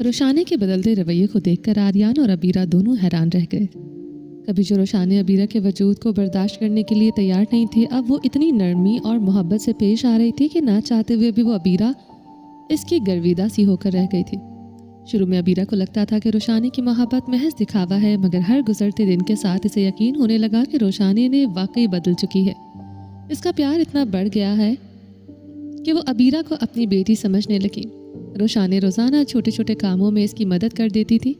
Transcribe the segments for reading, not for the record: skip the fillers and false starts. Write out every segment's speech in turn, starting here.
रोशाने के बदलते रवैये को देखकर आर्यान और अबीरा दोनों हैरान रह गए। कभी जो रोशाने अबीरा के वजूद को बर्दाश्त करने के लिए तैयार नहीं थी, अब वो इतनी नरमी और मोहब्बत से पेश आ रही थी कि ना चाहते हुए भी वो अबीरा इसकी गर्विदा सी होकर रह गई थी। शुरू में अबीरा को लगता था कि रोशाने की मोहब्बत महज दिखावा है, मगर हर गुजरते दिन के साथ इसे यकीन होने लगा कि रोशाने ने वाकई बदल चुकी है। इसका प्यार इतना बढ़ गया है कि वो अबीरा को अपनी बेटी समझने लगी। रोशाने रोज़ाना छोटे छोटे कामों में इसकी मदद कर देती थी।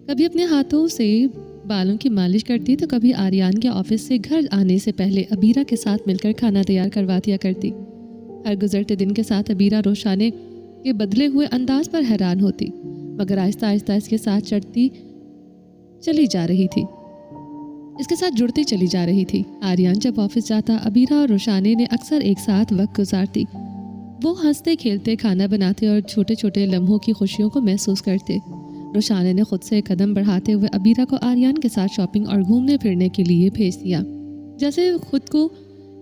कभी अपने हाथों से बालों की मालिश करती तो कभी आर्यान के ऑफिस से घर आने से पहले अबीरा के साथ मिलकर खाना तैयार करवा दिया करती। हर गुजरते दिन के साथ अबीरा रोशाने के बदले हुए अंदाज पर हैरान होती, मगर आहिस्ता आहिस्ता इसके साथ जुड़ती चली जा रही थी। आर्यान जब ऑफिस जाता, अबीरा और रोशाने ने अक्सर एक साथ वक्त गुजारती। वो हंसते खेलते, खाना बनाते और छोटे छोटे लम्हों की खुशियों को महसूस करते। रोशाने ने खुद से एक कदम बढ़ाते हुए अबीरा को आर्यान के साथ शॉपिंग और घूमने फिरने के लिए भेज दिया, जैसे खुद को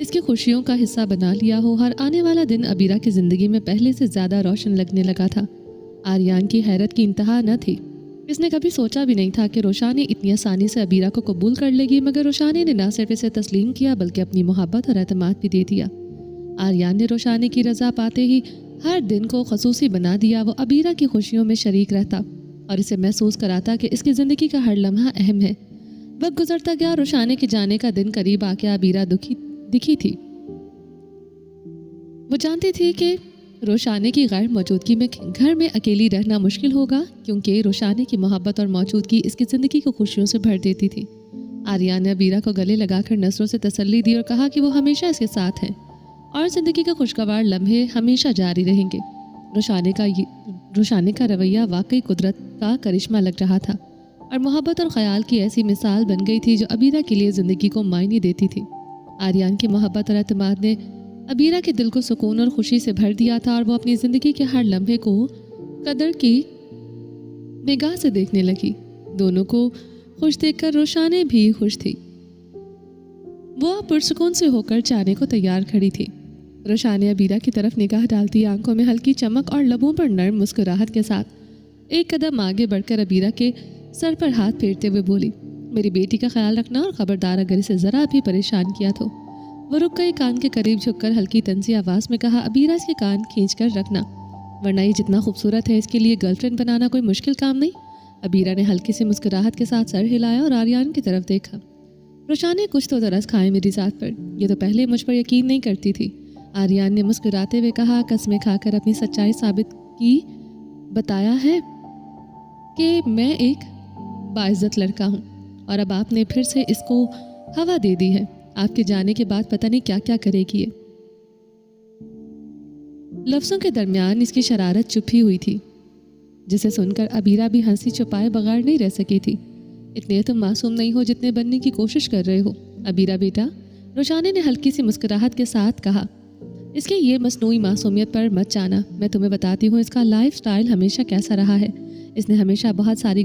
इसकी खुशियों का हिस्सा बना लिया हो। हर आने वाला दिन अबीरा की ज़िंदगी में पहले से ज़्यादा रोशन लगने लगा था। आर्यान की हैरत की इंतहा न थी। इसने कभी सोचा भी नहीं था कि रोशाने इतनी आसानी से अबीरा को कबूल कर लेगी, मगर रोशाने ने न सिर्फ इसे तस्लीम किया बल्कि अपनी मोहब्बत और एतमाद भी दे दिया। आर्यान ने रोशाने की रज़ा पाते ही हर दिन को खसूसी बना दिया। वो अबीरा की खुशियों में शरीक रहता और इसे महसूस कराता कि इसकी ज़िंदगी का हर लम्हा अहम है। वक्त गुजरता गया, रोशाने के जाने का दिन करीब आ गया। अबीरा दिखी थी। वो जानती थी कि रोशाने की गैर मौजूदगी में घर में अकेली रहना मुश्किल होगा, क्योंकि रोशाने की मोहब्बत और मौजूदगी इसकी ज़िंदगी को खुशियों से भर देती थी। आर्यान ने अबीरा को गले लगाकर नज़रों से तसल्ली दी और कहा कि वो हमेशा इसके साथ हैं और ज़िंदगी के खुशगवार लम्हे हमेशा जारी रहेंगे। रोशाने का रवैया वाकई कुदरत का करिश्मा लग रहा था और मोहब्बत और ख़याल की ऐसी मिसाल बन गई थी जो अबीरा के लिए ज़िंदगी को मायने देती थी। आर्यान की मोहब्बत और एतमाद ने अबीरा के दिल को सुकून और खुशी से भर दिया था और वो अपनी ज़िंदगी के हर लम्हे को कदर की निगाह से देखने लगी। दोनों को खुश देखकर रोशाने भी खुश थी। वो पुरसुकून से होकर जाने को तैयार खड़ी थी। रोशाने अबीरा की तरफ निगाह डालती, आंखों में हल्की चमक और लबों पर नर्म मुस्कुराहट के साथ एक कदम आगे बढ़कर अबीरा के सर पर हाथ फेरते हुए बोली, मेरी बेटी का ख्याल रखना और खबरदार अगर इसे ज़रा भी परेशान किया तो। वो रुक गई, कान के करीब झुककर हल्की तंजी आवाज़ में कहा, अबीरा इसके कान खींच कर रखना, वरना ये जितना खूबसूरत है इसके लिए गर्लफ्रेंड बनाना कोई मुश्किल काम नहीं। अबीरा ने हल्की सी मुस्कुराहट के साथ सर हिलाया और आर्यान की तरफ देखा। रोशाने कुछ तो तरस खाए मेरी ज़ात पर, ये तो पहले मुझ पर यकीन नहीं करती थी। आर्यान ने मुस्कुराते हुए कहा, कसमें खाकर अपनी सच्चाई साबित की बताया है कि मैं एक बाइज्जत लड़का हूँ और अब आपने फिर से इसको हवा दे दी है। आपके जाने के बाद पता नहीं क्या क्या करेगी ये। लफ्ज़ों के दरमियान इसकी शरारत छुपी हुई थी, जिसे सुनकर अबीरा भी हंसी छुपाए बगैर नहीं रह सकी थी। इतने तुम मासूम नहीं हो जितने बनने की कोशिश कर रहे हो अबीरा बेटा, रोशाने ने हल्की सी मुस्कुराहट के साथ कहा। इसके ये मसनूई मासूमियत पर मत जाना, मैं तुम्हें बताती हूँ इसका लाइफ स्टाइल हमेशा कैसा रहा है। इसकी हमेशा बहुत सारी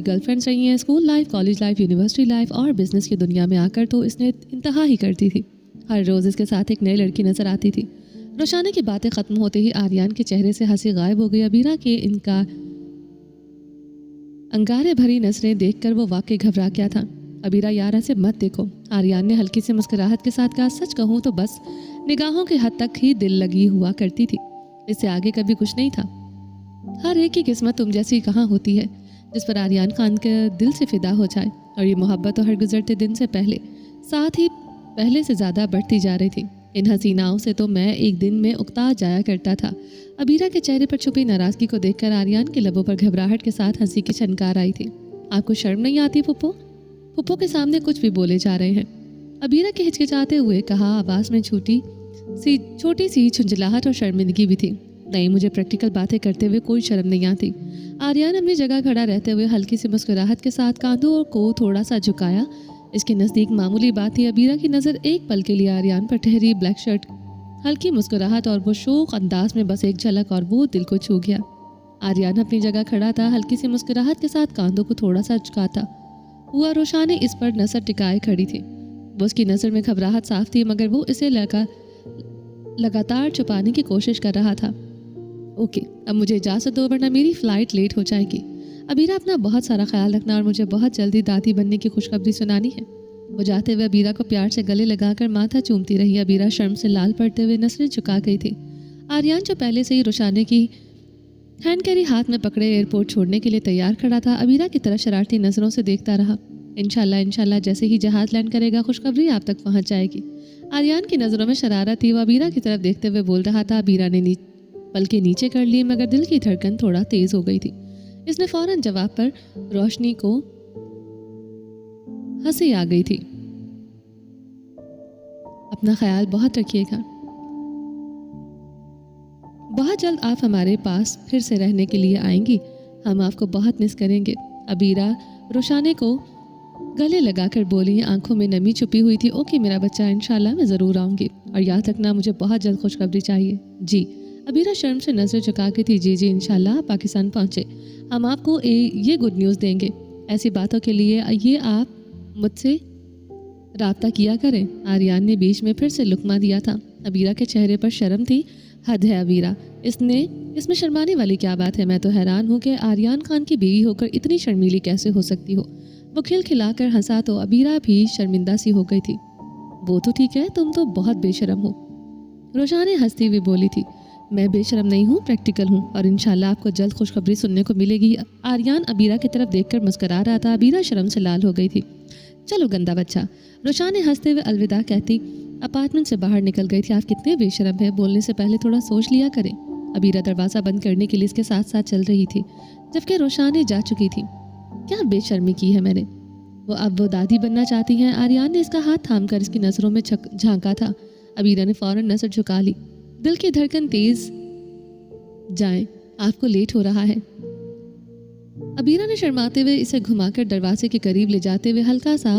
गर्लफ्रेंड्स रही हैं। School life, college life, university life और बिजनेस की दुनिया में आकर तो इसने इंतहा ही करती थी। हर रोज़ इसके साथ एक नई लड़की नजर आती थी। रोशाने की बातें ख़त्म होते ही आर्यान के चेहरे से हंसी गायब हो गई। अबीरा के इनका अंगारे भरी नजरें देखकर वो वाकई घबरा गया था। अबीरा यार ऐसे मत देखो, आर्यान ने हल्की सी मुस्कुराहट के साथ कहा। सच कहूँ तो बस निगाहों के हद तक ही दिल लगी हुआ करती थी, इससे आगे कभी कुछ नहीं था। हर एक की किस्मत तुम जैसी कहाँ होती है जिस पर आर्यान खान के दिल से फिदा हो जाए। और ये मोहब्बत तो हर गुजरते दिन से पहले से ज़्यादा बढ़ती जा रही थी। इन हसीनाओं से तो मैं एक दिन में उकता जाया करता था। अबीरा के चेहरे पर छुपी नाराज़गी को देखकर आर्यान के लबों पर घबराहट के साथ हंसी की छनकार आई थी। आपको शर्म नहीं आती फुप्पो के सामने कुछ भी बोले जा रहे हैं, अबीरा के हिचकिचाते हुए कहा। आवाज़ में छोटी सी झुंझलाहट और शर्मिंदगी भी थी। नहीं, मुझे प्रैक्टिकल बातें करते हुए कोई शर्म नहीं आती। आर्यान अपनी जगह खड़ा रहते हुए हल्की सी मुस्कुराहट के साथ कांधों को थोड़ा सा झुकाया। इसके नज़दीक मामूली बात थी। अबीरा की नज़र एक पल के लिए आर्यान पर ठहरी। ब्लैक शर्ट, हल्की मुस्कुराहट और वो शौक अंदाज में बस एक झलक और वो दिल को छू गया। आर्यान अपनी जगह खड़ा था, हल्की सी मुस्कुराहट के साथ कांधों को थोड़ा सा झुकाता हुआ। रोशाने इस पर नज़र टिकाए खड़ी थी। वो उसकी नज़र में घबराहट साफ थी, मगर वो इसे लगातार छुपाने की कोशिश कर रहा था। ओके, अब मुझे इजाज़त दो वरना मेरी फ़्लाइट लेट हो जाएगी। अबीरा अपना बहुत सारा ख्याल रखना और मुझे बहुत जल्दी दादी बनने की खुशखबरी सुनानी है। वो जाते हुए अबीरा को प्यार से गले लगाकर माथा चूमती रही। अबीरा शर्म से लाल पड़ते हुए नसरें झुका गई थी। आर्यान जो पहले से ही रोशाने की हैंड कैरी हाथ में पकड़े एयरपोर्ट छोड़ने के लिए तैयार खड़ा था, अबीरा की तरफ शरारती नज़रों से देखता रहा। इंशाल्लाह इंशाल्लाह जैसे ही जहाज़ लैंड करेगा खुशखबरी आप तक पहुंच जाएगी। आर्यान की नज़रों में शरारत थी। वो अबीरा की तरफ देखते हुए बोल रहा था। अबीरा ने पलके नीचे कर लिए मगर दिल की धड़कन थोड़ा तेज़ हो गई थी। इसने फ़ौरन जवाब पर रोशनी को हंसी आ गई थी। अपना ख्याल बहुत रखिएगा, बहुत जल्द आप हमारे पास फिर से रहने के लिए आएंगी, हम आपको बहुत मिस करेंगे। अबीरा रोशाने को गले लगाकर बोली, आंखों में नमी छुपी हुई थी। ओके मेरा बच्चा, इंशाल्लाह मैं ज़रूर आऊँगी और याद रखना मुझे बहुत जल्द खुशखबरी चाहिए। जी। अबीरा शर्म से नज़र झुका के थी। जी जी इंशाल्लाह पाकिस्तान पहुँचे हम आपको ये गुड न्यूज़ देंगे। ऐसी बातों के लिए ये आप मुझसे राब्ता किया करें। आर्यान ने बीच में फिर से लुकमा दिया था। अबीरा के चेहरे पर शर्म थी। हद है अबीरा, इसमें शर्माने वाली क्या बात है? मैं तो हैरान हूँ कि आर्यान खान की बीवी होकर इतनी शर्मीली कैसे हो सकती हो। वो खिलखिलाकर हंसा तो अबीरा भी शर्मिंदा सी हो गई थी। वो तो ठीक है, तुम तो बहुत बेशरम हो। रोशाने हंसती हुई बोली थी, मैं बेशरम नहीं हूँ, प्रैक्टिकल हूँ और इंशाल्लाह आपको जल्द खुशखबरी सुनने को मिलेगी। आर्यान अबीरा की तरफ देखकर मुस्कुरा रहा था। अबीरा शर्म से लाल हो गई थी। चलो गंदा बच्चा, रोशाने हंसते हुए अलविदा कहती अपार्टमेंट से बाहर निकल गई थी। आप कितने बेशरम हैं, बोलने से पहले थोड़ा सोच लिया करें। अबीरा दरवाज़ा बंद करने के लिए इसके साथ साथ चल रही थी जबकि रोशाने जा चुकी थी। क्या बेशर्मी की है मैंने? वो दादी बनना चाहती हैं। आर्यान ने इसका हाथ थामकर इसकी नज़रों में झांका था। अबीरा ने फ़ौरन नज़र झुका ली। दिल की धड़कन तेज जाए, आपको लेट हो रहा है। अबीरा ने शर्माते हुए इसे घुमाकर दरवाजे के करीब ले जाते हुए हल्का सा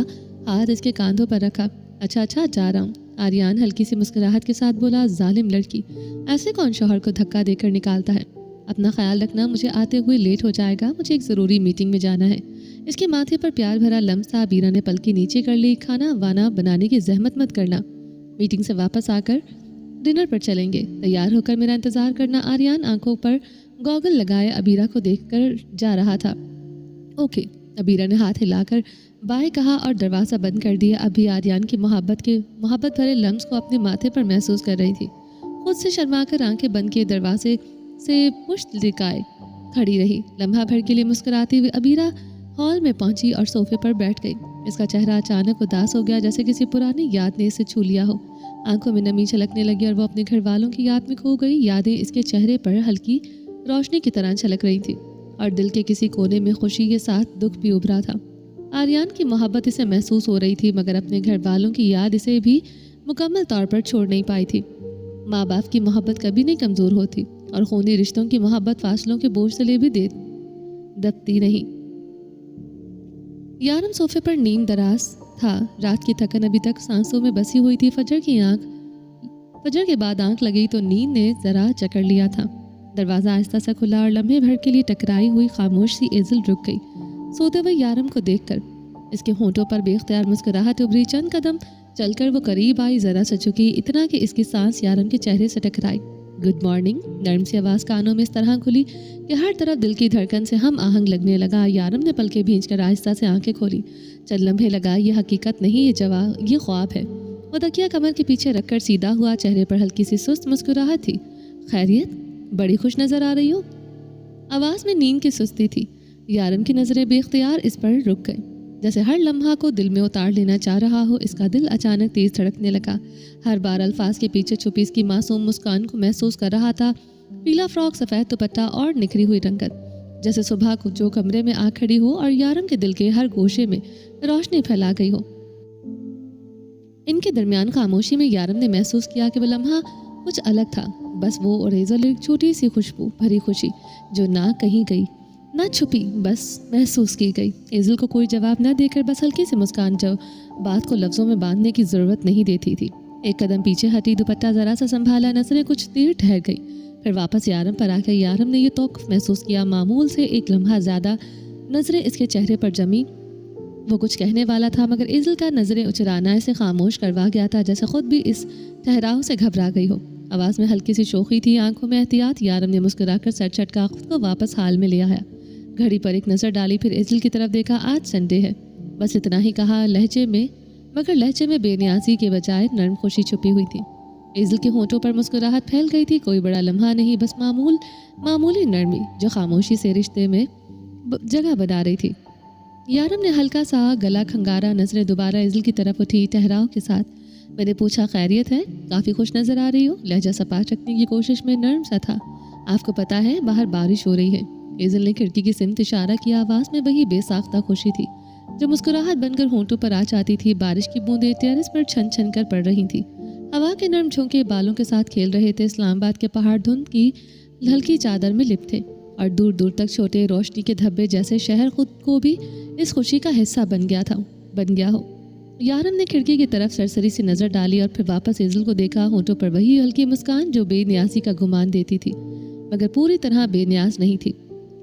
हाथ इसके कांधों पर रखा। अच्छा जा रहा हूँ। आर्यान हल्की सी मुस्कुराहट के साथ बोला, जालिम लड़की, ऐसे कौन शौहर को धक्का देकर निकालता है? अपना ख्याल रखना, मुझे आते हुए लेट हो जाएगा, मुझे एक ज़रूरी मीटिंग में जाना है। इसके माथे पर प्यार भरा लम्स था। अबीरा ने पलकी नीचे कर ली। खाना वाना बनाने की जहमत मत करना, मीटिंग से वापस आकर डिनर पर चलेंगे, तैयार होकर मेरा इंतज़ार करना। आर्यान आंखों पर गॉगल लगाए अबीरा को देखकर जा रहा था। ओके, अबीरा ने हाथ हिलाकर बाय कहा और दरवाज़ा बंद कर दिया। अभी आर्यान की मोहब्बत भरे लम्स को अपने माथे पर महसूस कर रही थी। खुद से शर्माकर आंखें बंद किए दरवाजे से पुश्त लिकाए खड़ी रही। लम्हा भर के लिए मुस्कुराती हुई अबीरा हॉल में पहुंची और सोफे पर बैठ गई। इसका चेहरा अचानक उदास हो गया, जैसे किसी पुरानी याद ने इसे छू लिया हो। आंखों में नमी छलकने लगी और वो अपने घर वालों की याद में खो गई। यादें इसके चेहरे पर हल्की रोशनी की तरह छलक रही थी और दिल के किसी कोने में खुशी के साथ दुख भी उभरा था। आर्यान की मोहब्बत इसे महसूस हो रही थी मगर अपने घर वालों की याद इसे भी मुकम्मल तौर पर छोड़ नहीं पाई थी। माँ बाप की मोहब्बत कभी नहीं कमज़ोर होती और खूनी रिश्तों की मोहब्बत फासलों के बोझ से ले भी दबती नहीं। यारम सोफे पर नीम दराज था। रात की थकन अभी तक सांसों में बसी हुई थी। फजर के बाद आंख लगी तो नींद ने जरा जकड़ लिया था। दरवाज़ा आहिस्ता सा खुला और लम्हे भर के लिए टकराई हुई खामोश सी एज़िल रुक गई सोते हुए यारम को देखकर। इसके होंठों पर बेख्तियार मुस्कुराहट उभरी। चंद कदम चलकर वो करीब आई, जरा सा झुकी, इतना कि इसकी सांस यारम के चेहरे से टकराई। गुड मॉर्निंग, नरम सी आवाज़ कानों में इस तरह खुली कि हर तरफ दिल की धड़कन से हम आहंग लगने लगा। यारम ने पलकें भींचकर आहिस्ता से आंखें खोली। चंद लम्हे लगा, ये हकीकत नहीं, ये ख्वाब है। वो तकिया कमर के पीछे रखकर सीधा हुआ, चेहरे पर हल्की सी सुस्त मुस्कुराहट थी। खैरियत, बड़ी खुश नजर आ रही हो। आवाज़ में नींद की सुस्ती थी। यारम की नज़रें बेख्तियार इस पर रुक गई, जैसे हर लम्हा को दिल में उतार लेना चाह रहा हो। इसका दिल अचानक तेज धड़कने लगा। हर बार अल्फाज के पीछे छुपी इसकी मासूम मुस्कान को महसूस कर रहा था। पीला फ्रॉक, सफ़ेद दुपट्टा और निखरी हुई रंगत, जैसे सुबह को जो कमरे में आ खड़ी हो और यारम के दिल के हर गोशे में रोशनी फैला गई हो। इनके दरमियान खामोशी में यारम ने महसूस किया कि वह लम्हा कुछ अलग था। बस वो और एज़ल, एक छोटी सी खुशबू भरी खुशी जो ना कहीं गई ना छुपी, बस महसूस की गई। एज़ल को कोई जवाब न देकर बस हल्की सी मुस्कान जो बात को लफ्ज़ों में बांधने की ज़रूरत नहीं देती थी। एक कदम पीछे हटी, दुपट्टा ज़रा सा संभाला, नज़रें कुछ देर ठहर गई, फिर वापस यारम पर आकर यारम ने यह तौक़ुफ़ महसूस किया। मामूल से एक लम्हा ज़्यादा नज़रें इसके चेहरे पर जमी। वो कुछ कहने वाला था मगर एज़ल का नज़रें उचराना इसे खामोश करवा गया था, जैसे खुद भी इस ठहराव से घबरा गई हो। आवाज़ में हल्की सी शोखी थी, आंखों में एहतियात। यारम ने मुस्कुराकर सर झटका खुद को वापस हाल में ले आया। घड़ी पर एक नज़र डाली, फिर एजल की तरफ देखा। आज संडे है, बस इतना ही कहा लहजे में, मगर लहजे में बेनियाजी के बजाय नर्म खुशी छुपी हुई थी। एजल के होंठों पर मुस्कुराहट फैल गई थी। कोई बड़ा लम्हा नहीं, बस मामूली नरमी जो खामोशी से रिश्ते में जगह बना रही थी। यारम ने हल्का सा गला खंगारा, नजरें दोबारा एजल की तरफ उठी ठहराव के साथ। मैंने पूछा खैरियत है? काफ़ी खुश नज़र आ रही हो। लहजा सपाट रखने की कोशिश में नर्म सा था। आपको पता है बाहर बारिश हो रही है। एजल ने खिड़की की सिमत इशारा किया। आवाज़ में वही बेसाख्ता खुशी थी जो मुस्कुराहट बनकर होंठों पर आ जाती थी। बारिश की बूंदें टेरेस पर छन छन कर पड़ रही थी। हवा के नर्म झोंके बालों के साथ खेल रहे थे। इस्लामाबाद के पहाड़ धुंध की हल्की चादर में लिप्त थे और दूर दूर तक छोटे रोशनी के धब्बे जैसे शहर खुद को भी इस खुशी का हिस्सा बन गया हो। यारम ने खिड़की की तरफ सरसरी सी नज़र डाली और फिर वापस एजल को देखा। होंठों पर वही हल्की मुस्कान जो बेनियासी का गुमान देती थी, मगर पूरी तरह बेनियाज नहीं थी।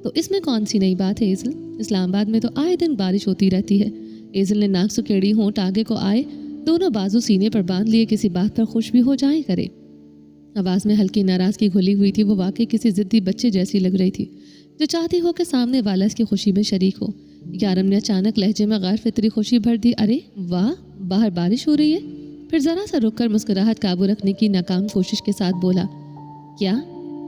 तो इसमें कौन सी नई बात है एजल? इस्लामाबाद में तो आए दिन बारिश होती रहती है। एजल ने नाक सुकेड़ी, होंठ आगे को आए, दोनों बाजू सीने पर बांध लिए, किसी बात पर खुश भी हो जाए करे। आवाज़ में हल्की नाराज़गी घुली हुई थी। वो वाकई किसी ज़िद्दी बच्चे जैसी लग रही थी जो चाहती हो कि सामने वाला इसकी खुशी में शरीक हो। यारम ने अचानक लहजे में गैर फितरी खुशी भर दी। अरे वाह, बाहर बारिश हो रही है। फिर ज़रा सा रुककर मुस्कुराहट काबू रखने की नाकाम कोशिश के साथ बोला, क्या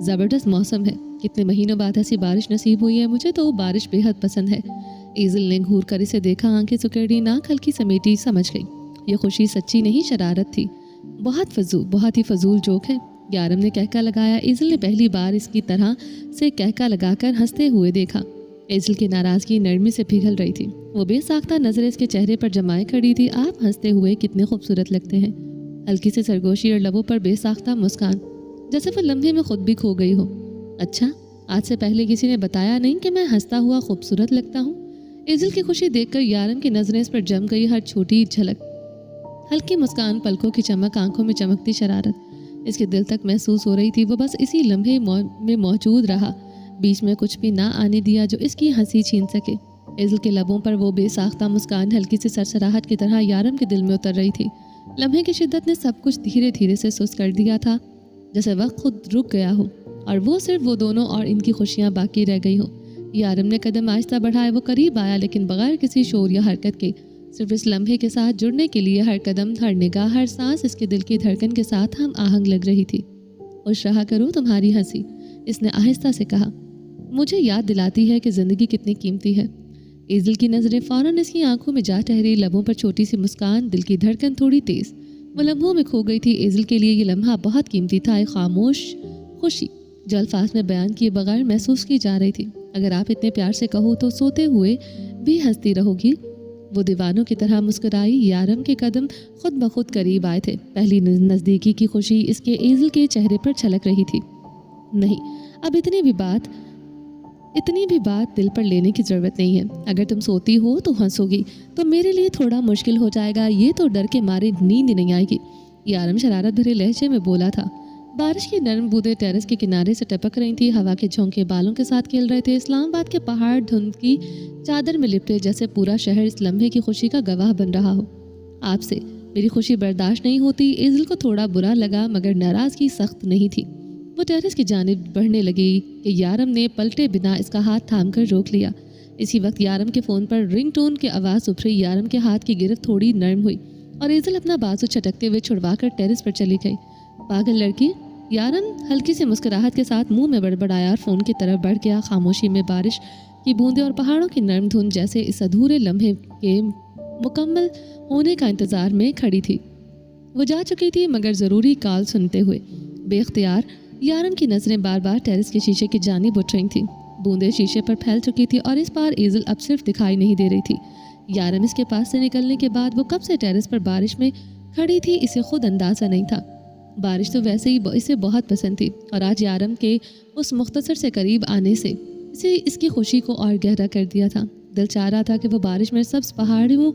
ज़बरदस्त मौसम है। कितने महीनों बाद ऐसी बारिश नसीब हुई है। मुझे तो बारिश बेहद पसंद है। एजल ने घूर कर इसे देखा, आंखें सुकेड़ी, नाक हल्की समेटी। समझ गई ये खुशी सच्ची नहीं शरारत थी। बहुत ही फजूल जोक है। यारम ने कहका लगाया। एजल ने पहली बार इसकी तरह से कहका लगाकर हंसते हुए देखा। एजल की नाराज़गी नरमी से पिघल रही थी। वो बेसाख्ता नज़रें इसके चेहरे पर जमाए खड़ी थी। आप हंसते हुए कितने खूबसूरत लगते हैं। हल्की सी सरगोशी और लबों पर बेसाख्ता मुस्कान, जैसे वो लम्हे में खुद भी खो गई हो। अच्छा, आज से पहले किसी ने बताया नहीं कि मैं हंसता हुआ खूबसूरत लगता हूँ। एजल की खुशी देखकर यारम की नज़रें इस पर जम गई। हर छोटी झलक, हल्की मुस्कान, पलकों की चमक, आंखों में चमकती शरारत इसके दिल तक महसूस हो रही थी। वो बस इसी लम्हे में मौजूद रहा, बीच में कुछ भी ना आने दिया जो इसकी हंसी छीन सके। एजल के लबों पर वो बेसाख्ता मुस्कान हल्की सी सरसराहट की तरह यारम के दिल में उतर रही थी। लम्हे की शिद्दत ने सब कुछ धीरे धीरे से सुस्त कर दिया था, जैसे वक्त खुद रुक गया हो और वो सिर्फ वो दोनों और इनकी खुशियाँ बाकी रह गई हो। यारम ने कदम आहिस्ता बढ़ाए। वो करीब आया, लेकिन बगैर किसी शोर या हरकत के, सिर्फ इस लम्हे के साथ जुड़ने के लिए। हर कदम, हर निगाह, हर सांस इसके दिल की धड़कन के साथ हम आहंग लग रही थी। खुश रहा करो तुम्हारी हंसी, इसने आहिस्ता से कहा। मुझे याद दिलाती है कि ज़िंदगी कितनी कीमती है। एजल की नज़रें फ़ौरन इसकी आंखों में जा ठहरी। लबों पर छोटी सी मुस्कान, दिल की धड़कन थोड़ी तेज़। वो लम्हों में खो गई थी। एजल के लिए ये लम्हा बहुत कीमती था, एक खामोश खुशी जो अल्फाज में बयान किए बगैर महसूस की जा रही थी। अगर आप इतने प्यार से कहो तो सोते हुए भी हंसती रहोगी। वो दीवानों की तरह मुस्कुराई। यारम के कदम खुद ब खुद करीब आए थे। पहली नज़दीकी की खुशी इसके एजल के चेहरे पर छलक रही थी। नहीं, अब इतनी भी बात दिल पर लेने की ज़रूरत नहीं है। अगर तुम सोती हो तो हंसोगी तो मेरे लिए थोड़ा मुश्किल हो जाएगा। ये तो डर के मारे नींद नहीं आएगी। यारम शरारत भरे लहजे में बोला था। बारिश की नरम बूंदें टेरेस के किनारे से टपक रही थी। हवा के झोंके बालों के साथ खेल रहे थे। इस्लामाबाद के पहाड़ धुंध की चादर में लिपटे, जैसे पूरा शहर इस लम्हे की खुशी का गवाह बन रहा हो। आपसे मेरी खुशी बर्दाश्त नहीं होती। एजल को थोड़ा बुरा लगा, मगर नाराज़गी सख्त नहीं थी। वो टेरेस की जानिब बढ़ने लगी कि यारम ने पलटे बिना इसका हाथ थामकर रोक लिया। इसी वक्त यारम के फ़ोन पर रिंगटोन की आवाज़ उभरी। यारम के हाथ की गिरफ्त थोड़ी नरम हुई और एजल अपना बाजू छटकते हुए छुड़वाकर टेरेस पर चली गई। पागल लड़की, यारम हल्की से मुस्कुराहट के साथ मुंह में बड़बड़ाया और फ़ोन की तरफ बढ़ गया। खामोशी में बारिश की बूंदें और पहाड़ों की नरम धुन जैसे इस अधूरे लम्हे के मुकम्मल होने का इंतज़ार में खड़ी थी। वो जा चुकी थी, मगर ज़रूरी कॉल सुनते हुए बेख्तियार यारम की नज़रें बार बार टेरेस के शीशे की जानिब उठ रही थी। बूंदें शीशे पर फैल चुकी थी और इस बार एजल अब सिर्फ दिखाई नहीं दे रही थी। यारम इसके पास से निकलने के बाद वो कब से टेरेस पर बारिश में खड़ी थी, इसे खुद अंदाज़ा नहीं था। बारिश तो वैसे ही इसे बहुत पसंद थी और आज यारम के उस मुख्तसर से करीब आने से इसे इसकी खुशी को और गहरा कर दिया था। दिल चाह रहा था कि वो बारिश में सब्ज़ पहाड़ियों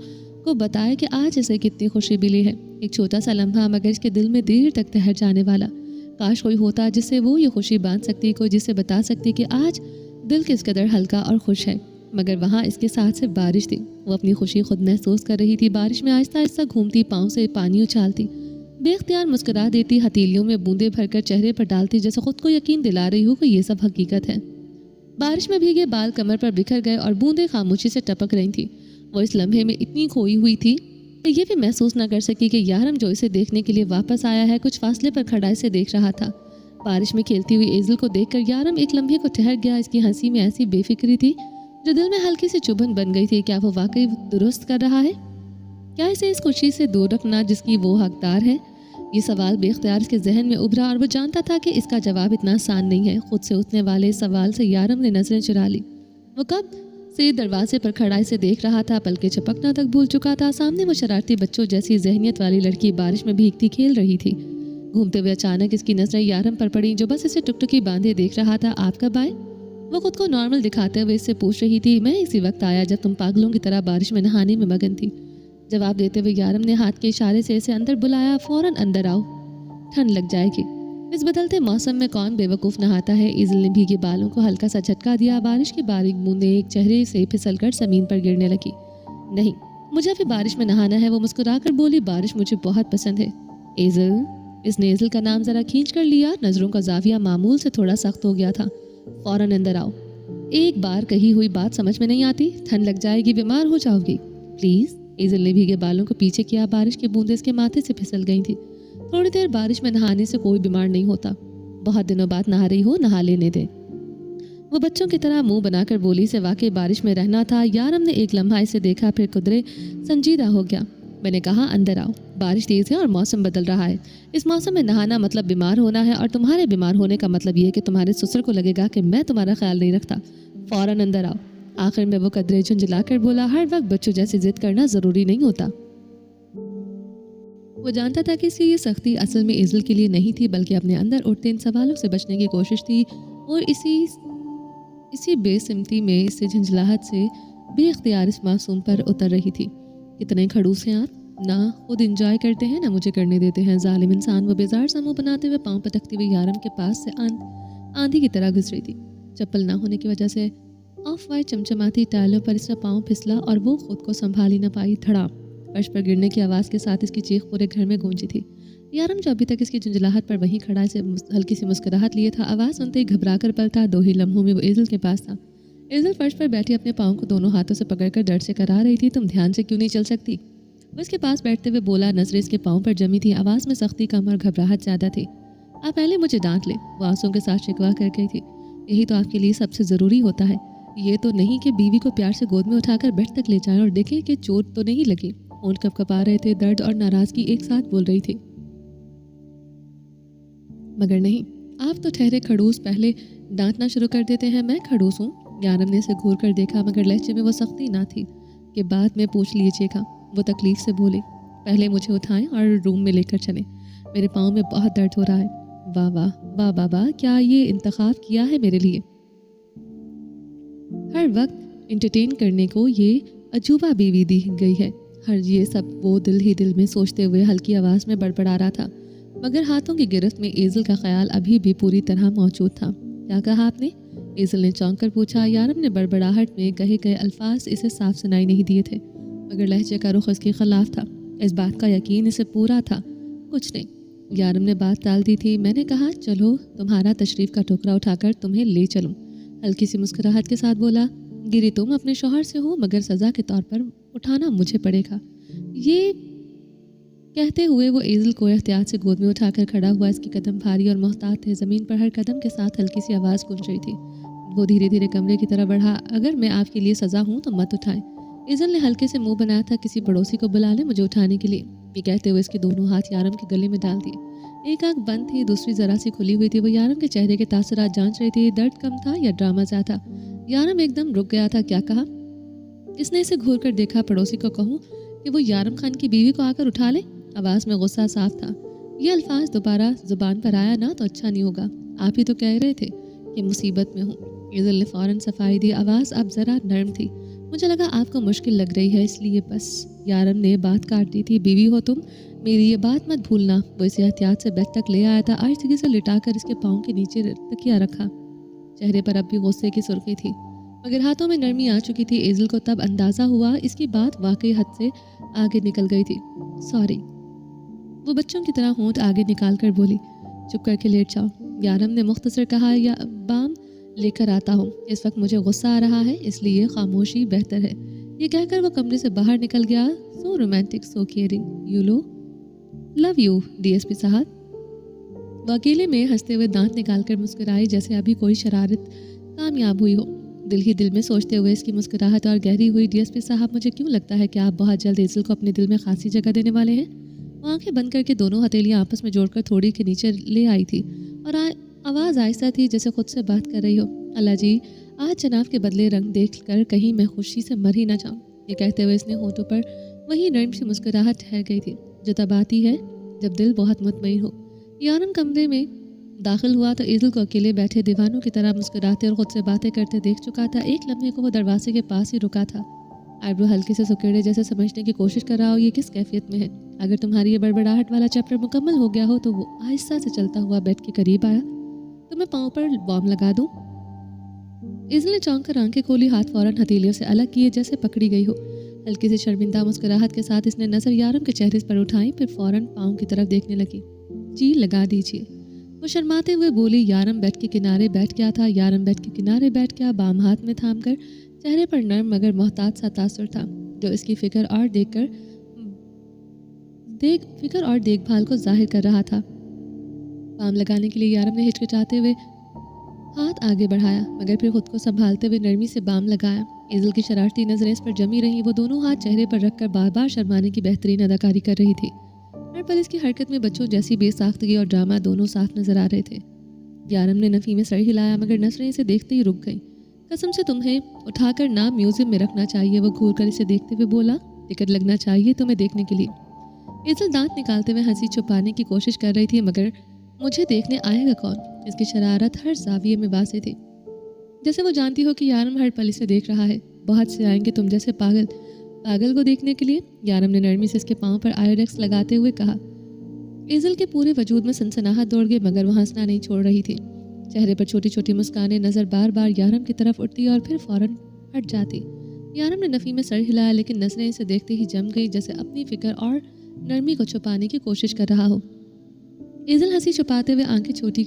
को बताए कि आज इसे कितनी खुशी मिली है। एक छोटा सा लम्हा, मगर इसके दिल में देर तक ठहर जाने वाला। काश कोई होता जिससे वो ये खुशी बांध सकती, कोई जिससे बता सकती कि आज दिल किस कदर हल्का और खुश है। मगर वहाँ इसके साथ सिर्फ बारिश थी। वो अपनी खुशी खुद महसूस कर रही थी। बारिश में आहिस्ता आहिस्ता घूमती, पाँव से पानी उछालती, बेख्तियार मुस्कुरा देती, हथेलियों में बूंदें भरकर चेहरे पर डालती, जैसे खुद को यकीन दिला रही हो कि ये सब हकीकत है। बारिश में भीगे बाल कमर पर बिखर गए और बूंदें खामोशी से टपक रही थी। वो इस लम्हे में इतनी खोई हुई थी कि ये भी महसूस न कर सकी कि यारम जो इसे देखने के लिए वापस आया है, कुछ फासले पर खड़ा इसे देख रहा था। बारिश में खेलती हुई एजल को देखकर यारम एक लम्हे को ठहर गया। इसकी हंसी में ऐसी बेफिक्री थी जो दिल में हल्की सी चुभन बन गई थी। क्या वो वाकई दुरुस्त कर रहा है? क्या इसे इस खुशी से दूर रखना जिसकी वो हकदार है? ये सवाल बेख्तियार उसके जहन में उभरा और वो जानता था कि इसका जवाब इतना आसान नहीं है। खुद से उठने वाले सवाल से यारम ने नजरें चुरा ली। वो कब से दरवाजे पर खड़ा इसे देख रहा था, पलके झपकना तक भूल चुका था। सामने वो शरारती बच्चों जैसी जहनियत वाली लड़की बारिश में भीगती खेल रही थी। घूमते हुए अचानक इसकी नजरें यारम पर पड़ी, जो बस इसे टुकटुकी बांधे देख रहा था। आप कब आए? वो खुद को नॉर्मल दिखाते हुए इससे पूछ रही थी। मैं इसी वक्त आया जब तुम पागलों की तरह बारिश में नहाने में मगन थी। जवाब देते हुए यारम ने हाथ के इशारे से इसे अंदर बुलाया। फौरन अंदर आओ, ठंड लग जाएगी। इस बदलते मौसम में कौन बेवकूफ़ नहाता है? इज़ल ने भीगे बालों को हल्का सा झटका दिया। बारिश की बारीक बूंदें एक चेहरे से फिसलकर ज़मीन पर गिरने लगी। नहीं, मुझे अभी बारिश में नहाना है, वो मुस्कुराकर बोली। बारिश मुझे बहुत पसंद है। इज़ल, इसने इज़ल का नाम ज़रा खींच कर लिया। नज़रों का जाविया मामूल से थोड़ा सख्त हो गया था। फौरन अंदर आओ। एक बार कही हुई बात समझ में नहीं आती? ठंड लग जाएगी, बीमार हो जाओगी। प्लीज़। इज़ल ने भीगे बालों को पीछे किया। बारिश की बूंदें इसके माथे से फिसल गई थी। थोड़ी देर बारिश में नहाने से कोई बीमार नहीं होता। बहुत दिनों बाद नहा रही हो, नहा लेने दे। वो बच्चों की तरह मुंह बनाकर बोली। से वाकई बारिश में रहना था। यारम ने एक लम्हा इसे देखा, फिर कुदरे संजीदा हो गया। मैंने कहा अंदर आओ। बारिश तेज है और मौसम बदल रहा है। इस मौसम में नहाना मतलब बीमार होना है, और तुम्हारे बीमार होने का मतलब ये है कि तुम्हारे ससुर को लगेगा कि मैं तुम्हारा ख्याल नहीं रखता। फौरन अंदर आओ। आखिर में वो कदरे झुंझलाकर बोला। हर वक्त बच्चों जैसे जिद करना ज़रूरी नहीं होता। वो जानता था कि इसकी ये सख्ती असल में इज़ल के लिए नहीं थी, बल्कि अपने अंदर उठते इन सवालों से बचने की कोशिश थी। और इसी बेसिमती में इससे झंझलाहट से बेख्तियार इस मासूम पर उतर रही थी। कितने खड़ूस हैं आप, ना खुद इंजॉय करते हैं ना मुझे करने देते हैं। जालिम इंसान। वो बेजार सा मुँह बनाते हुए पाँव पटकती हुई यारम के पास से आंधी की तरह गुजरी थी। चप्पल ना होने की वजह से ऑफ वाइट चमचमाती टाइलों पर इसका पाँव फिसला और वो खुद को संभाल ही न पाई। धड़ाम। फर्श पर गिरने की आवाज़ के साथ इसकी चीख पूरे घर में गूंजी थी। यारम जो अभी तक इसकी झुंझलाहट पर वहीं खड़ा से हल्की सी मुस्कुराहट लिए था, आवाज़ सुनते ही घबरा कर पलटा। 2 ही लम्हों में वो इज़ल के पास था। इज़ल फर्श पर बैठी अपने पाँव को दोनों हाथों से पकड़कर दर्द से करा रही थी। तुम ध्यान से क्यों नहीं चल सकती? वो इसके पास बैठते हुए बोला। नजरें इसके पाँव पर जमी थी। आवाज़ में सख्ती कम और घबराहट ज़्यादा थी। आप पहले मुझे डांट ले, वो आंसुओं के साथ शिकवा कर गई थी। यही तो आपके लिए सबसे ज़रूरी होता है। ये तो नहीं कि बीवी को प्यार से गोद में उठाकर बेड तक ले जाएं और देखें कि चोट तो नहीं लगी। होंठ कपकपा रहे थे। दर्द और नाराज़गी एक साथ बोल रही थी। मगर नहीं, आप तो ठहरे खड़ूस, पहले डांटना शुरू कर देते हैं। मैं खड़ूस हूँ? यारम ने इसे घूर कर देखा, मगर लहजे में वो सख्ती ना थी कि बाद में पूछ लीजिएगा। वो तकलीफ से बोले। पहले मुझे उठाएं और रूम में लेकर चलें, मेरे पाँव में बहुत दर्द हो रहा है। वाह वाह वाह बाबा, क्या ये इंतखाब किया है मेरे लिए? हर वक्त इंटरटेन करने को ये अजूबा बीवी दी गई है। हर ये सब वो दिल ही दिल में सोचते हुए हल्की आवाज़ में बड़बड़ा रहा था, मगर हाथों की गिरफ्त में एज़ल का ख्याल अभी भी पूरी तरह मौजूद था। क्या कहा आपने? एज़ल ने चौंक कर पूछा। यारम ने बड़बड़ाहट में कहे गए अल्फाज इसे साफ सुनाई नहीं दिए थे, मगर लहजे का रुख इसके खिलाफ था। इस बात का यकीन इसे पूरा था। कुछ नहीं, यारम ने बात टाल दी थी। मैंने कहा चलो तुम्हारा तशरीफ़ का टुकड़ा उठाकर तुम्हें ले चलूँ। हल्की सी मुस्कुराहट के साथ बोला। गिरी तुम अपने शौहर से हो, मगर सज़ा के तौर पर उठाना मुझे पड़ेगा। ये कहते हुए वो एज़ल को एहतियात से गोद में उठाकर खड़ा हुआ। इसके कदम भारी और मोहतात थे। ज़मीन पर हर कदम के साथ हल्की सी आवाज़ गूंज रही थी। वो धीरे धीरे कमरे की तरफ बढ़ा। अगर मैं आपके लिए सज़ा हूँ तो मत उठाएं। एज़ल ने हल्के से मुंह बनाया था। किसी पड़ोसी को बुला ले मुझे उठाने के लिए। ये कहते हुए इसके दोनों हाथ यारम के गले में डाल दिए। एक आंख बंद थी, दूसरी ज़रा सी खुली हुई थी। वो यारम के चेहरे के तासुरात जांच रही थी। दर्द कम था या ड्रामा ज़्यादा? यारम एकदम रुक गया था। क्या कहा? इसने इसे घूर कर देखा। पड़ोसी को कहूँ कि वो यारम खान की बीवी को आकर उठा ले? आवाज़ में गुस्सा साफ था। ये अल्फाज दोबारा ज़ुबान पर आया ना तो अच्छा नहीं होगा। आप ही तो कह रहे थे कि मुसीबत में हूँ। एज़ल ने फ़ौरन सफाई दी। आवाज़ अब ज़रा नरम थी। मुझे लगा आपको मुश्किल लग रही है, इसलिए बस। यारम ने बात काट दी थी। बीवी हो तुम, मेरी ये बात मत भूलना। वो इसे एहतियात से बेड तक ले आया था। आहिस्तगी से लिटाकर इसके पाँव के नीचे तकिया रखा। चेहरे पर अब भी गुस्से की सुर्खी थी, मगर हाथों में नरमी आ चुकी थी। एज़ल को तब अंदाज़ा हुआ इसकी बात वाकई हद से आगे निकल गई थी। सॉरी, वो बच्चों की तरह होंठ आगे निकाल कर बोली, चुप करके लेट जाओ। यारम ने मुख्तसर कहा, या बाम लेकर आता हूँ, इस वक्त मुझे गुस्सा आ रहा है, इसलिए खामोशी बेहतर है। ये कहकर वो कमरे से बाहर निकल गया। So romantic, so caring, you low love you DSP साहब। वो अकेले में हंसते हुए दांत निकालकर मुस्कुराई, जैसे अभी कोई शरारत कामयाब हुई हो। दिल ही दिल में सोचते हुए इसकी मुस्कुराहट और गहरी हुई, डीएसपी साहब मुझे क्यों लगता है कि आप बहुत जल्द एजल को अपने दिल में खासी जगह देने वाले हैं। वो आंखें बंद करके दोनों हथेलियां आपस में जोड़कर थोड़ी के नीचे ले आई थी और आवाज़ आहिस्ता थी, जैसे खुद से बात कर रही हो। अल्लाह जी, आज जनाब के बदले रंग देख कर कहीं मैं खुशी से मर ही ना जाऊँ। ये कहते हुए इसने होठों पर वही नरम सी मुस्कुराहट ठहर गई थी जो तब आती है जब दिल बहुत मुतमईन हो। यारम कमरे में दाखिल हुआ तो एजल को अकेले बैठे दीवानों की तरह मुस्कुराते और खुद से बातें करते देख चुका था। एक लम्हे को वो दरवाजे के पास ही रुका था, आईब्रो हल्के से सुकेड़े, जैसे समझने की कोशिश कर रहा हो ये किस कैफियत में है। अगर तुम्हारी ये बड़बड़ाहट वाला चैप्टर मुकम्मल हो गया हो तो वो आहिस्ता से चलता हुआ बेड के करीब आया। तो मैं पाँव पर बॉम्ब लगा दूं? एजल ने चौंक कर आंखें खोली, हाथ फौरन हथेलियों से अलग किए जैसे पकड़ी गई हो। हल्की सी शर्मिंदा मुस्कुराहट के साथ इसने नजर यारम के चेहरे पर उठाई, फिर फौरन पाँव की तरफ देखने लगी। जी लगा दीजिए, वो शर्माते हुए बोली। यारम बेड के किनारे बैठ गया था। यारम बेड के किनारे बैठ गया, बाम हाथ में थाम कर, चेहरे पर नर्म मगर मोहताज सा तासुर था जो इसकी फिक्र और देखभाल को जाहिर कर रहा था। बाम लगाने के लिए यारम ने हिचकिचाते हुए हाथ आगे बढ़ाया, मगर फिर खुद को संभालते हुए नरमी से बाम लगाया। एजल की शरारती नजरें इस पर जमी रहीं। वो दोनों हाथ चेहरे पर रखकर बार बार शर्माने की बेहतरीन अदाकारी कर रही थी। हर पल इसकी हरकत में बच्चों जैसी बेसाख्तगी और ड्रामा दोनों साफ नजर आ रहे थे। यारम ने नफी में सर हिलाया, मगर नजरें इसे देखते ही रुक गईं। कसम से तुम्हें उठाकर ना म्यूजियम में रखना चाहिए, वो घूर कर इसे देखते हुए बोला। टिकट लगना चाहिए तुम्हें देखने के लिए। एजल दांत निकालते हुए हंसी छुपाने की कोशिश कर रही थी, मगर मुझे देखने आएगा कौन? इसकी शरारत हर जाविये में वासे थी, जैसे वो जानती हो कि यारम हर पल इसे देख रहा है। बहुत से आएंगे तुम जैसे पागल को देखने के लिए। यारम ने नरमी से इसके पाँव पर आयोडेक्स लगाते हुए कहा। एजल के पूरे वजूद में सनसनाहट दौड़ गई, मगर वो हंसना नहीं छोड़ रही थी। चेहरे पर छोटी छोटी मुस्कानें, नजर बार बार यारम की तरफ उठती और फिर फौरन हट जाती। यारम ने नफी में सर हिलाया, लेकिन नजरें इसे देखते ही जम गई, जैसे अपनी फिक्र और नरमी को छुपाने की कोशिश कर रहा हो। एजल हंसी छुपाते हुए आंखें छोटी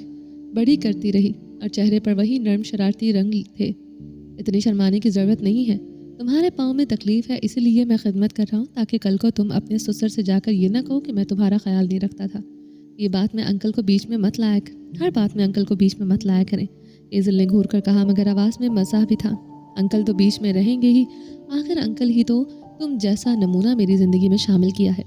बड़ी करती रही और चेहरे पर वही नर्म शरारती रंग थे। इतनी शर्माने की ज़रूरत नहीं है, तुम्हारे पाँव में तकलीफ़ है, इसीलिए मैं खिदमत कर रहा हूँ, ताकि कल को तुम अपने ससुर से जाकर ये ना कहो कि मैं तुम्हारा ख्याल नहीं रखता था। ये बात में अंकल को बीच में मत लाया, हर बात में अंकल को बीच में मत लाया करें। एजल ने घूर कर कहा, मगर आवाज़ में मज़ा भी था। अंकल तो बीच में रहेंगे ही, आखिर अंकल ही तो तुम जैसा नमूना मेरी ज़िंदगी में शामिल किया है।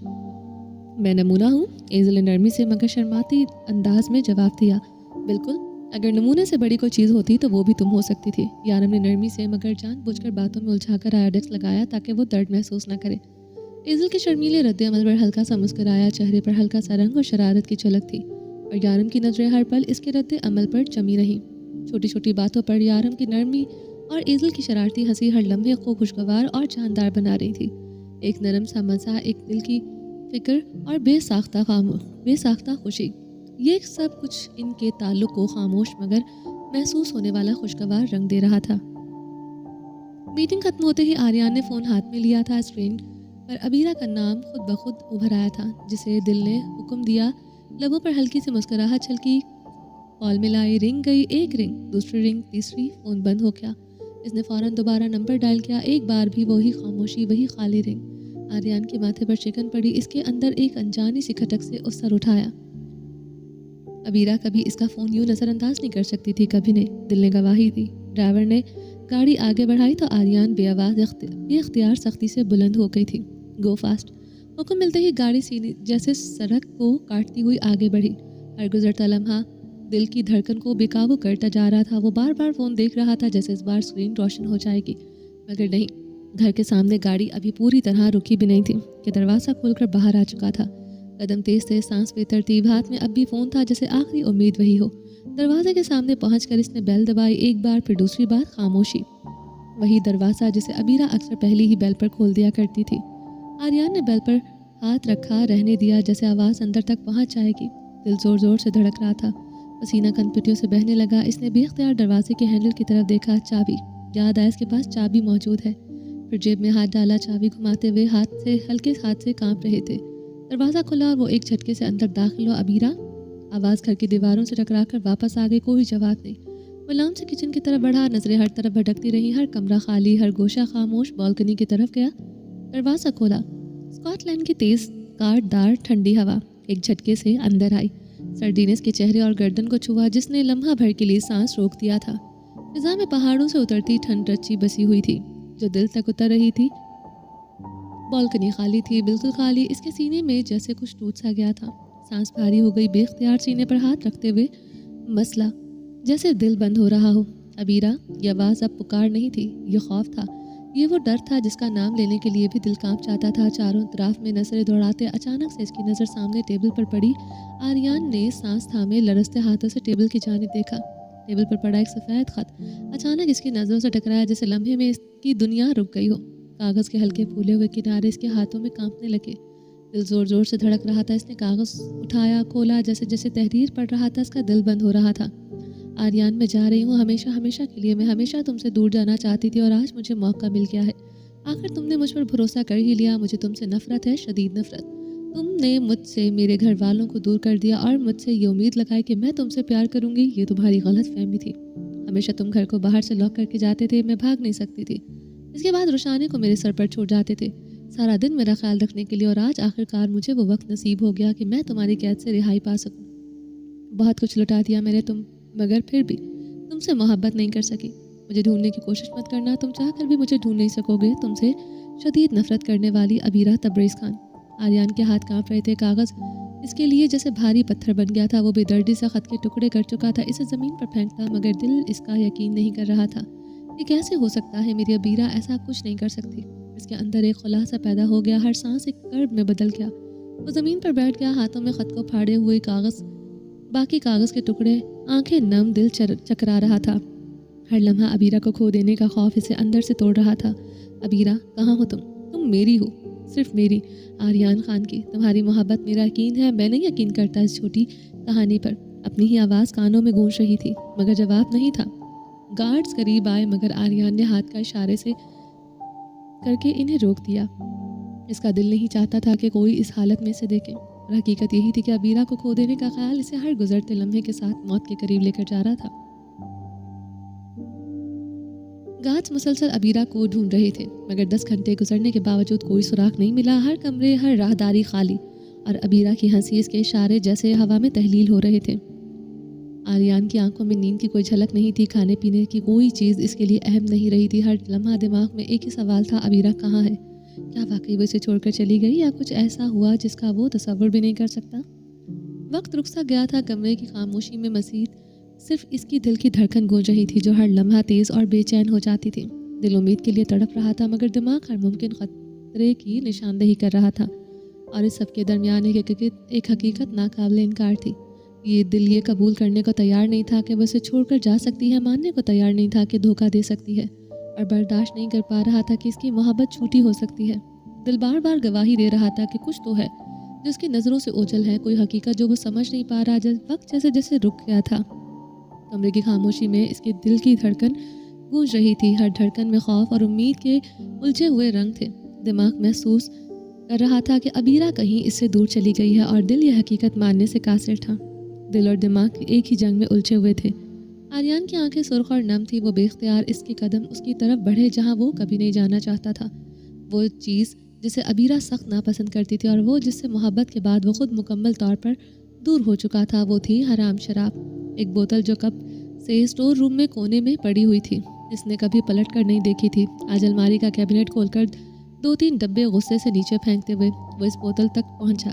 मैं नमूना हूँ? एजल ने नरमी से मगर शर्माती अंदाज में जवाब दिया। बिल्कुल, अगर नमूने से बड़ी कोई चीज़ होती तो वो भी तुम हो सकती थी। यारम ने नरमी से मगर जानबूझकर बातों में उलझाकर आयोडेक्स लगाया ताकि वो दर्द महसूस न करे। एजल के शर्मीले रद्द अमल पर हल्का सा मुस्कुराया, चेहरे पर हल्का सा रंग और शरारत की झलक थी और यारम की नजरें हर पल इसके रद्द अमल पर जमी रहीं। छोटी छोटी बातों पर यारम की नरमी और एजल की शरारती हंसी हर लम्हे को खुशगवार और जानदार बना रही थी। एक नरम सा मज़ा, एक दिल की फिक्र और बेसाख्ता खुशी, ये सब कुछ इनके ताल्लुक को खामोश मगर महसूस होने वाला खुशगवार रंग दे रहा था। मीटिंग खत्म होते ही आर्यन ने फ़ोन हाथ में लिया था। स्क्रीन पर अबीरा का नाम खुद ब खुद उभर आया था, जिसे दिल ने हुक्म दिया। लबों पर हल्की सी मुस्कुराहट छलकी। कॉल मिलाई, रिंग गई, एक रिंग, दूसरी रिंग, तीसरी, फ़ोन बंद हो गया। इसने फ़ौरन दोबारा नंबर डायल किया। एक बार भी वही खामोशी, वही खाली रिंग। आर्यन के माथे पर शिकन पड़ी। इसके अंदर एक अनजानी सी खटक से उस सर उठाया। अबीरा कभी इसका फ़ोन यूँ नज़रअंदाज नहीं कर सकती थी, कभी नहीं। दिल ने गवाही दी। ड्राइवर ने गाड़ी आगे बढ़ाई तो आर्यन बेअख्तियार सख्ती से बुलंद हो गई थी। गो फास्ट। हुक्म मिलते ही गाड़ी सीधी जैसे सड़क को काटती हुई आगे बढ़ी। हर गुजरता लम्हा दिल की धड़कन को बेकाबू करता जा रहा था। वो बार बार फ़ोन देख रहा था, जैसे इस बार स्क्रीन रोशन हो जाएगी, मगर नहीं। घर के सामने गाड़ी अभी पूरी तरह रुकी भी नहीं थी कि दरवाज़ा खोलकर बाहर आ चुका था। कदम तेज तेज, सांस बेतरतीब, हाथ में अब भी फ़ोन था, जैसे आखिरी उम्मीद वही हो। दरवाजे के सामने पहुंचकर इसने बेल दबाई। एक बार, फिर दूसरी बार, खामोशी। वही दरवाज़ा जिसे अबीरा अक्सर पहले ही बेल पर खोल दिया करती थी। आर्यन ने बेल पर हाथ रखा, रहने दिया, जैसे आवाज़ अंदर तक पहुंच जाएगी। दिल ज़ोर ज़ोर से धड़क रहा था, पसीना कनपटियों से बहने लगा। इसने बेख्तियार दरवाजे के हैंडल की तरफ देखा। चाबी, याद आया इसके पास चाबी मौजूद है। फिर जेब में हाथ डाला, चाबी घुमाते हुए हल्के हाथ से कांप रहे थे। दरवाज़ा खुला और वो एक झटके से अंदर दाखिल हुआ। अबीरा, आवाज़ घर की दीवारों से टकरा कर वापस आ गई। कोई जवाब नहीं। वो लाम से किचन की तरफ बढ़ा। नजरें हर तरफ भटकती रहीं। हर कमरा खाली, हर गोशा खामोश। बालकनी की तरफ गया, दरवाज़ा खोला। स्कॉटलैंड की तेज़ काटदार ठंडी हवा एक झटके से अंदर आई। सर्दी ने इसके चेहरे और गर्दन को छुआ, जिसने लम्हा भर के लिए सांस रोक दिया था। फिजा में पहाड़ों से उतरती ठंड रची बसी हुई थी, जो दिल तक उतर रही थी। बालकनी खाली थी, बिल्कुल खाली। इसके सीने में जैसे कुछ टूट सा गया था। सांस भारी हो गई। बेख्तियार सीने पर हाथ रखते हुए मसला, जैसे दिल बंद हो रहा हो। अबीरा, ये आवाज़ अब पुकार नहीं थी, ये खौफ था। ये वो डर था जिसका नाम लेने के लिए भी दिल कांप जाता था। चारों तरफ में नजरें दौड़ाते अचानक से इसकी नज़र सामने टेबल पर पड़ी। आर्यन ने सांस थामे लरसते हाथों से टेबल की जानिब देखा। टेबल पर पड़ा एक सफ़ेद खत अचानक इसकी नज़रों से टकराया, जैसे लम्हे में इसकी दुनिया रुक गई हो। कागज़ के हल्के फूले हुए किनारे इसके हाथों में कांपने लगे। दिल ज़ोर ज़ोर से धड़क रहा था। इसने कागज़ उठाया, खोला। जैसे जैसे तहरीर पढ़ रहा था, इसका दिल बंद हो रहा था। आर्यन, मैं जा रही हूँ, हमेशा हमेशा के लिए। मैं हमेशा तुमसे दूर जाना चाहती थी और आज मुझे मौका मिल गया है। आखिर तुमने मुझ पर भरोसा कर ही लिया। मुझे तुमसे नफरत है, शदीद नफरत। तुमने मुझसे, मेरे घर वालों को दूर कर दिया और मुझसे ये उम्मीद लगाई कि मैं तुमसे प्यार करूँगी। ये तुम्हारी गलत फहमी थी। हमेशा तुम घर को बाहर से लॉक करके जाते थे, मैं भाग नहीं सकती थी। इसके बाद रुशानी को मेरे सर पर छोड़ जाते थे, सारा दिन मेरा ख्याल रखने के लिए। और आज आखिरकार मुझे वो वक्त नसीब हो गया कि मैं तुम्हारी कैद से रिहाई पा सकूँ। बहुत कुछ लुटा दिया मैंने मगर फिर भी तुमसे मोहब्बत नहीं कर सकी। मुझे ढूंढने की कोशिश मत करना, तुम चाह कर भी मुझे ढूंढ नहीं सकोगे। तुमसे शदीद नफरत करने वाली अबीरा तबरेज़ खान। आर्यन के हाथ कांप रहे थे। कागज़ इसके लिए जैसे भारी पत्थर बन गया था। वो बेदर्दी से ख़त के टुकड़े कर चुका था। इसे ज़मीन पर फेंकता, मगर दिल इसका यकीन नहीं कर रहा था। ये कैसे हो सकता है? मेरी अबीरा ऐसा कुछ नहीं कर सकती। इसके अंदर एक खुलासा पैदा हो गया। हर सांस एक कर्ब में बदल गया। वो ज़मीन पर बैठ गया, हाथों में ख़त को फाड़े हुए बाकी कागज़ के टुकड़े, आंखें नम, दिल चकरा रहा था। हर लम्हा अबीरा को खो देने का खौफ इसे अंदर से तोड़ रहा था। अबीरा, कहाँ हो तुम? तुम मेरी हो, सिर्फ मेरी, आर्यन खान की। तुम्हारी मोहब्बत मेरा यकीन है। मैं नहीं यकीन करता इस छोटी कहानी पर। अपनी ही आवाज़ कानों में गूंज रही थी, मगर जवाब नहीं था। गार्ड्स करीब आए, मगर आर्यन ने हाथ का इशारे से करके इन्हें रोक दिया। इसका दिल नहीं चाहता था कि कोई इस हालत में इसे देखे। और हकीकत यही थी कि अबीरा को खो देने का ख्याल इसे हर गुजरते लम्हे के साथ मौत के करीब लेकर जा रहा था। गार्ड्स मुसलसल अबीरा को ढूंढ रहे थे, मगर 10 घंटे गुजरने के बावजूद कोई सुराग नहीं मिला। हर कमरे, हर राहदारी खाली, और अबीरा की हंसी, इसके इशारे जैसे हवा में तहलील हो रहे थे। आर्यन की आंखों में नींद की कोई झलक नहीं थी। खाने पीने की कोई चीज़ इसके लिए अहम नहीं रही थी। हर लम्हा दिमाग में एक ही सवाल था, अबीरा कहाँ है? क्या वाकई वो इसे छोड़कर चली गई, या कुछ ऐसा हुआ जिसका वो तसव्वुर भी नहीं कर सकता? वक्त रुक सा गया था। कमरे की खामोशी में मज़ीद सिर्फ इसकी दिल की धड़कन गूंज रही थी, जो हर लम्हा तेज़ और बेचैन हो जाती थी। दिल उम्मीद के लिए तड़प रहा था, मगर दिमाग हर मुमकिन खतरे की निशानदेही कर रहा था। और इस सब के दरमियान एक हकीकत नाकाबिल इनकार थी। ये दिल ये कबूल करने को तैयार नहीं था कि वो उसे छोड़कर जा सकती है, मानने को तैयार नहीं था कि धोखा दे सकती है, और बर्दाश्त नहीं कर पा रहा था कि इसकी मोहब्बत झूठी हो सकती है। दिल बार बार गवाही दे रहा था कि कुछ तो है जो उसकी नज़रों से ओझल है, कोई हकीकत जो वो समझ नहीं पा रहा। वक्त जैसे जैसे रुक गया था। कमरे की खामोशी में इसके दिल की धड़कन गूंज रही थी। हर धड़कन में खौफ और उम्मीद के उलझे हुए रंग थे। दिमाग महसूस कर रहा था कि अबीरा कहीं इससे दूर चली गई है, और दिल यह हकीकत मानने से कासिर था। दिल और दिमाग एक ही जंग में उलझे हुए थे। आर्यन की आंखें सुर्ख और नम थी। वो बेख्तियार इसके कदम उसकी तरफ बढ़े जहां वो कभी नहीं जाना चाहता था। वो चीज़ जिसे अबीरा सख्त नापसंद करती थी, और वो जिससे मोहब्बत के बाद वो खुद मुकम्मल तौर पर दूर हो चुका था, वो थी हराम शराब। एक बोतल जो कब से स्टोर रूम में कोने में पड़ी हुई थी, इसने कभी पलट कर नहीं देखी थी। आज अलमारी का कैबिनेट खोलकर 2-3 डब्बे गुस्से से नीचे फेंकते हुए वो इस बोतल तक पहुंचा।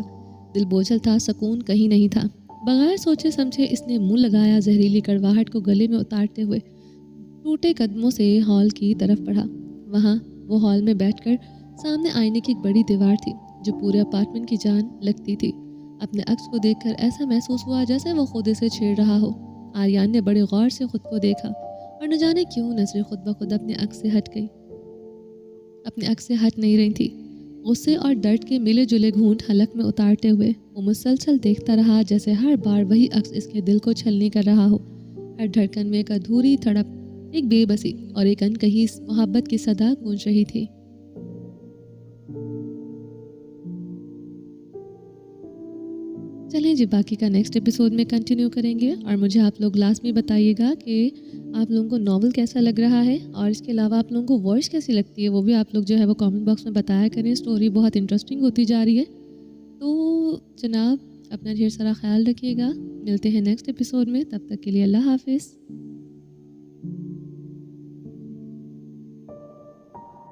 दिल बोझल था, सुकून कहीं नहीं था। बगैर सोचे समझे इसने मुंह लगाया। जहरीली कड़वाहट को गले में उतारते हुए टूटे कदमों से हॉल की तरफ बढ़ा। वहाँ वो हॉल में बैठकर सामने आईने की एक बड़ी दीवार थी जो पूरे अपार्टमेंट की जान लगती थी। अपने अक्स को देखकर ऐसा महसूस हुआ जैसे वो खुद इसे छेड़ रहा हो। आर्यन ने बड़े गौर से खुद को देखा, और न जाने क्यों नजरें खुद ब खुद अपने अक्स से हट नहीं रही थी। गुस्से और दर्द के मिले जुले घूंट हलक में उतारते हुए वो मुसलसल देखता रहा, जैसे हर बार वही अक्स इसके दिल को छलनी कर रहा हो। हर धड़कन में एक अधूरी तड़प, एक बेबसी और एक अनकही मोहब्बत की सदा गूंज रही थी। جب باقی کا نیکسٹ ایپیسوڈ میں کنٹینیو کریں گے، اور مجھے آپ لوگ لاسٹ میں بتائیے گا کہ آپ لوگوں کو ناول کیسا لگ رہا ہے، اور اس کے علاوہ آپ لوگوں کو وائس کیسی لگتی ہے وہ بھی آپ لوگ جو ہے وہ کامنٹ باکس میں بتایا کریں. اسٹوری بہت انٹرسٹنگ ہوتی جا رہی ہے. تو جناب اپنا ڈھیر سارا خیال رکھیے گا. ملتے ہیں نیکسٹ ایپیسوڈ میں. تب تک کے لیے اللہ حافظ.